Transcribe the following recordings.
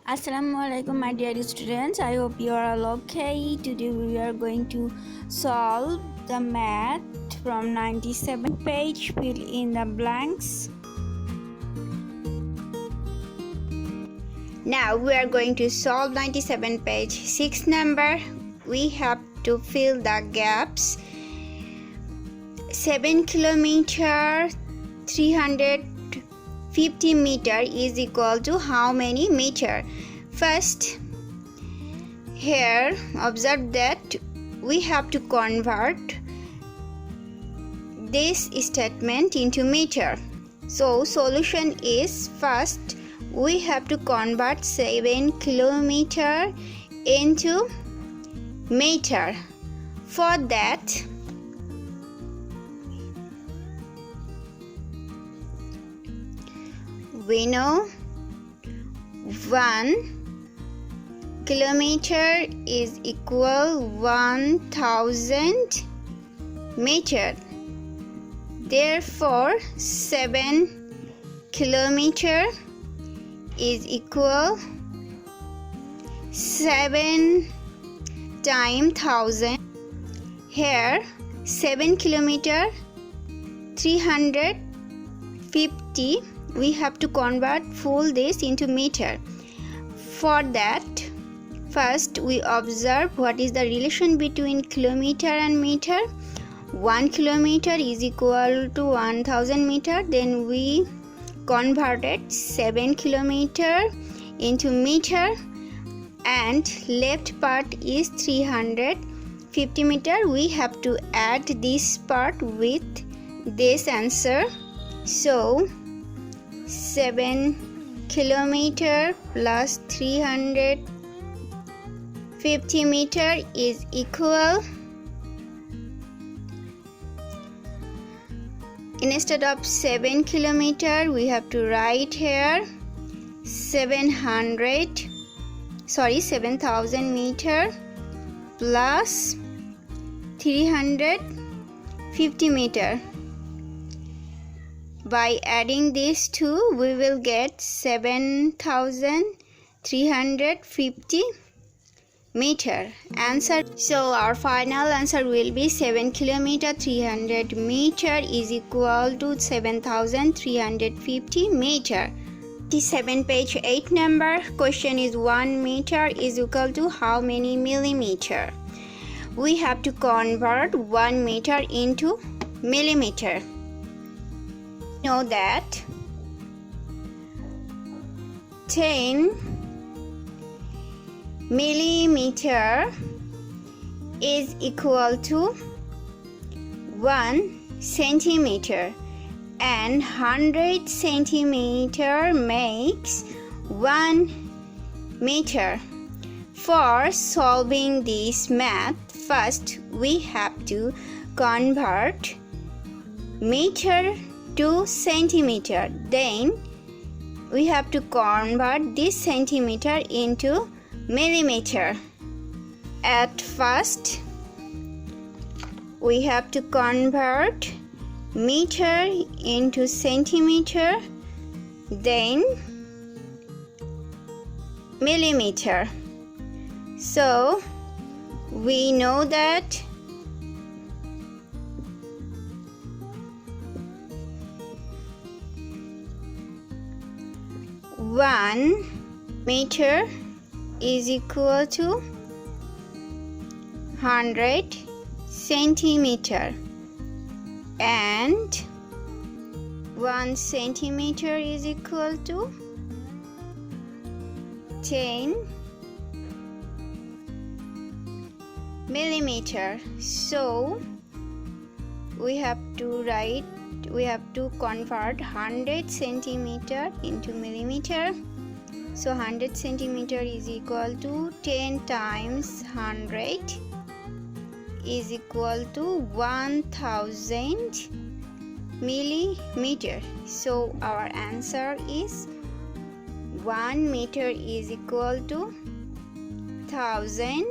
Assalamualaikum my dear students, I hope you are all okay. Today we are going to solve the math from 97 page. Fill in the blanks. Now we are going to solve 97 page 6 number. We have to fill the gaps. 7 kilometer 350 meter is equal to how many meter? First, here observe that we have to convert this statement into meter. So solution is, first we have to convert 7 kilometer into meter. For that, we know 1 kilometer is equal 1000 meter. Therefore 7 kilometer is equal 7 times 1000. Here 7 kilometer 350, we have to convert full this into meter. For that, first we observe what is the relation between kilometer and meter. 1 kilometer is equal to 1000 meter. Then we converted 7 kilometer into meter, and left part is 350 meter. We have to add this part with this answer. So 7 kilometer plus 350 meter is equal, instead of 7 kilometer we have to write here 7000 meter plus 350 meter. By adding these two, we will get 7350 meter. Answer. So our final answer will be 7 kilometer 300 meter is equal to 7350 meter. 7 page 8 number. Question is 1 meter is equal to how many millimeter? We have to convert 1 meter into millimeter. Know that 10 millimeter is equal to 1 centimeter, and 100 centimeter makes 1 meter. For solving this math, first we have to convert meter to centimeter. Then we have to convert this centimeter into millimeter. At first, we have to convert meter into centimeter, then millimeter. So we know that 1 meter is equal to 100 centimeter, and 1 centimeter is equal to 10 millimeter. So we have to convert 100 centimeter into millimeter. So 100 centimeter is equal to 10 times 100 is equal to 1000 millimeter. So our answer is 1 meter is equal to 1000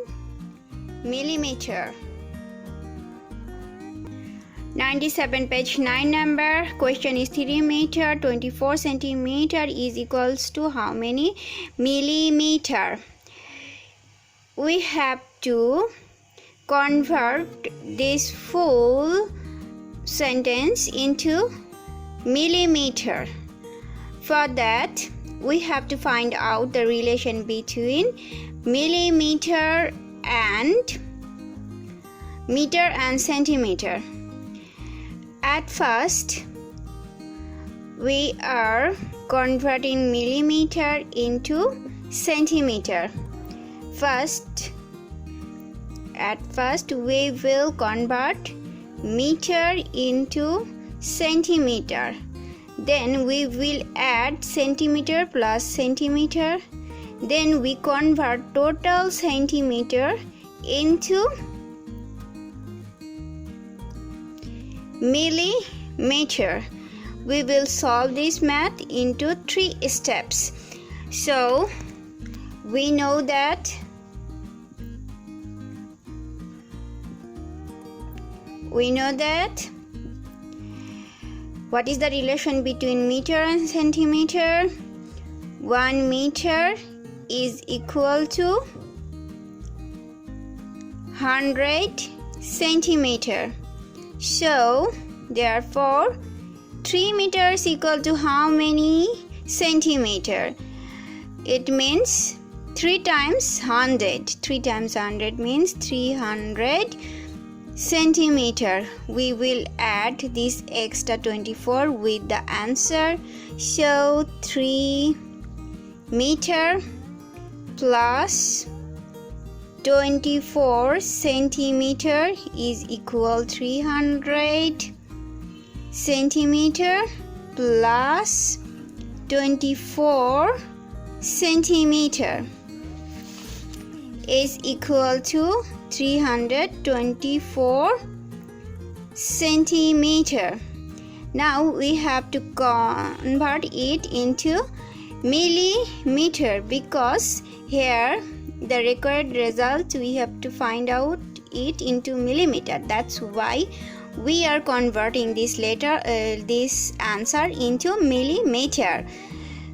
millimeter. 97 page 9 number. Question is 3 meter 24 centimeter is equals to how many millimeter? We have to convert this full sentence into millimeter. For that, we have to find out the relation between millimeter and meter and centimeter. At first, we are converting millimeter into centimeter. At first, we will convert meter into centimeter. Then we will add centimeter plus centimeter. Then we convert total centimeter into millimeter. We will solve this math into 3 steps. So we know that what is the relation between meter and centimeter? 1 meter is equal to 100 centimeter. So therefore 3 meters equal to how many centimeter? It means 3 times 100. 3 times 100 means 300 centimeter. We will add this extra 24 with the answer. So 3 meter plus 24 centimeter is equal 300 centimeter plus 24 centimeter is equal to 324 centimeter. Now we have to convert it into millimeter, because here the required result we have to find out it into millimeter. That's why we are converting this answer into millimeter.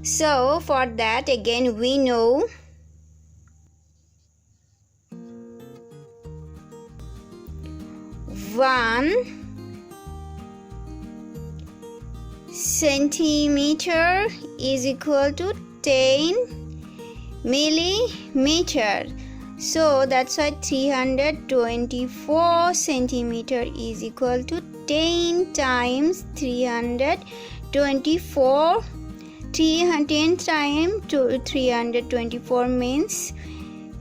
So for that, again we know one centimeter is equal to 10 millimeter. So that's why 324 centimeter is equal to 10 times 324. 10 times 324 means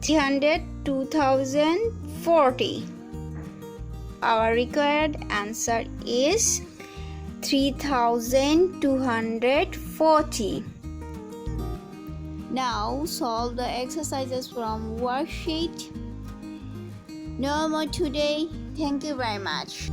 2040. Our required answer is 3240. Now solve the exercises from worksheet. No more today. Thank you very much.